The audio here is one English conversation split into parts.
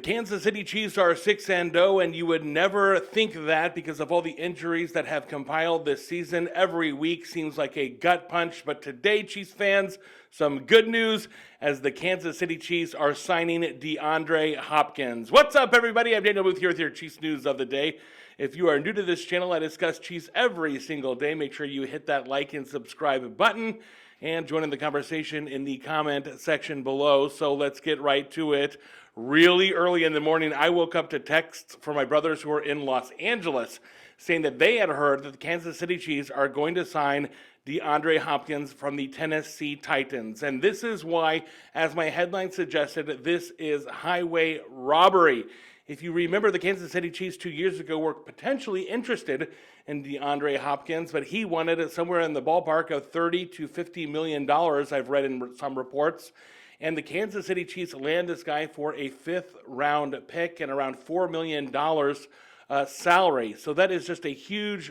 Kansas City Chiefs are 6-0, and you would never think that because of all the injuries that have compiled this season. Every week seems like a gut punch, but today, Chiefs fans, some good news as the Kansas City Chiefs are signing DeAndre Hopkins. What's up, everybody? I'm Daniel Booth here with your Chiefs news of the day. If you are new to this channel, I discuss Chiefs every single day. Make sure you hit that like and subscribe button and join in the conversation in the comment section below. So let's get right to it. Really early in the morning, I woke up to texts from my brothers who are in Los Angeles saying that they had heard that the Kansas City Chiefs are going to sign DeAndre Hopkins from the Tennessee Titans. And this is why, as my headline suggested, this is highway robbery. If you remember, the Kansas City Chiefs 2 years ago were potentially interested in DeAndre Hopkins, but he wanted it somewhere in the ballpark of $30 to $50 million, I've read in some reports. And the Kansas City Chiefs land this guy for a fifth-round pick and around $4 million salary. So that is just a huge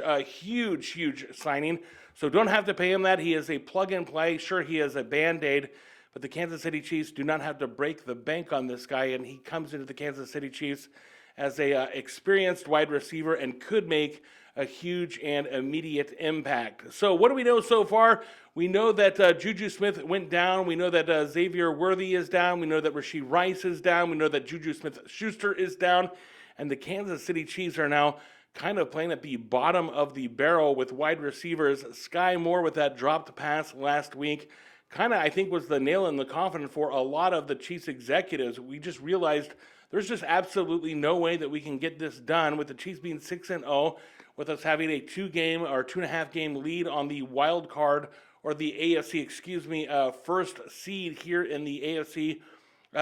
signing. So don't have to pay him that. He is a plug-and-play. Sure, he is a Band-Aid, but the Kansas City Chiefs do not have to break the bank on this guy, and he comes into the Kansas City Chiefs as a experienced wide receiver and could make a huge and immediate impact. So what do we know so far? We know that Juju Smith went down. We know that Xavier Worthy is down. We know that Rashee Rice is down. We know that Juju Smith-Schuster is down. And the Kansas City Chiefs are now kind of playing at the bottom of the barrel with wide receivers. Sky Moore with that dropped pass last week kind of, I think, was the nail in the coffin for a lot of the Chiefs executives. We just realized there's just absolutely no way that we can get this done with the Chiefs being 6-0, with us having a 2-game or 2.5 game lead on the wild card or the AFC, first seed here in the AFC.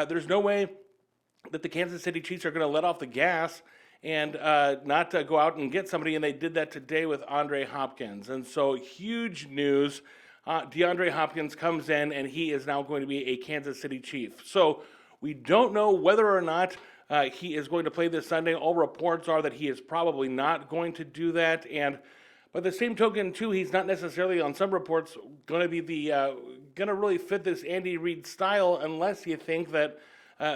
There's no way that the Kansas City Chiefs are going to let off the gas and not go out and get somebody, and they did that today with DeAndre Hopkins. And so huge news. DeAndre Hopkins comes in, and he is now going to be a Kansas City Chief. So we don't know whether or not he is going to play this Sunday. All reports are that he is probably not going to do that. And by the same token, too, he's not necessarily, on some reports, going to be going to really fit this Andy Reid style, unless you think that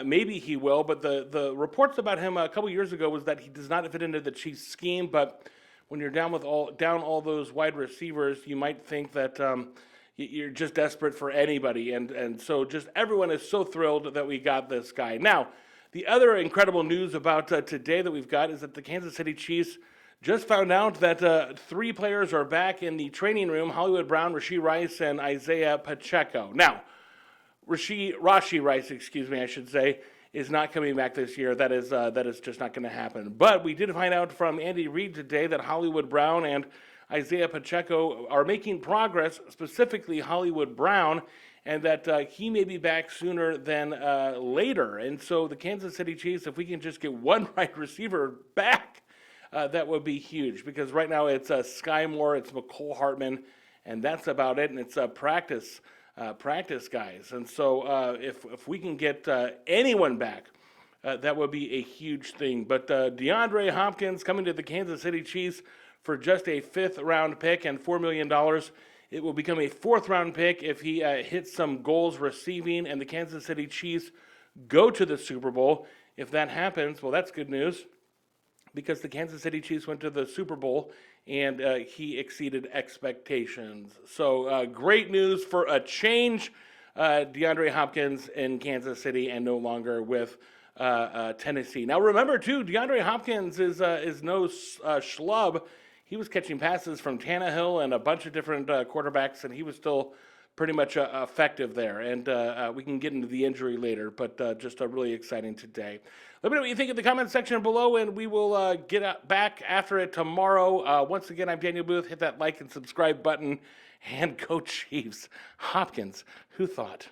maybe he will. But the reports about him a couple years ago was that he does not fit into the Chiefs scheme. But when you're down all those wide receivers, you might think that you're just desperate for anybody. And so just everyone is so thrilled that we got this guy. Now, the other incredible news about today that we've got is that the Kansas City Chiefs just found out that 3 players are back in the training room: Hollywood Brown, Rashee Rice, and Isaiah Pacheco. Now, Rashee Rice, I should say, is not coming back this year. That is just not going to happen. But we did find out from Andy Reid today that Hollywood Brown and Isaiah Pacheco are making progress, specifically Hollywood Brown, and that he may be back sooner than later. And so the Kansas City Chiefs, if we can just get one wide receiver back, that would be huge, because right now it's Sky Moore, it's McCole Hartman, and that's about it, and it's practice guys. And so if we can get anyone back, that would be a huge thing. But DeAndre Hopkins coming to the Kansas City Chiefs for just a 5th-round pick and $4 million. It will become a 4th-round pick if he hits some goals receiving and the Kansas City Chiefs go to the Super Bowl. If that happens, well, that's good news, because the Kansas City Chiefs went to the Super Bowl and he exceeded expectations. So great news for a change. DeAndre Hopkins in Kansas City and no longer with Tennessee. Now remember, too, DeAndre Hopkins is no schlub. He was catching passes from Tannehill and a bunch of different quarterbacks, and he was still pretty much effective there. And we can get into the injury later, but just really exciting today. Let me know what you think in the comment section below, and we will get back after it tomorrow. Once again, I'm Daniel Booth. Hit that like and subscribe button, and go Chiefs. Hopkins, who thought?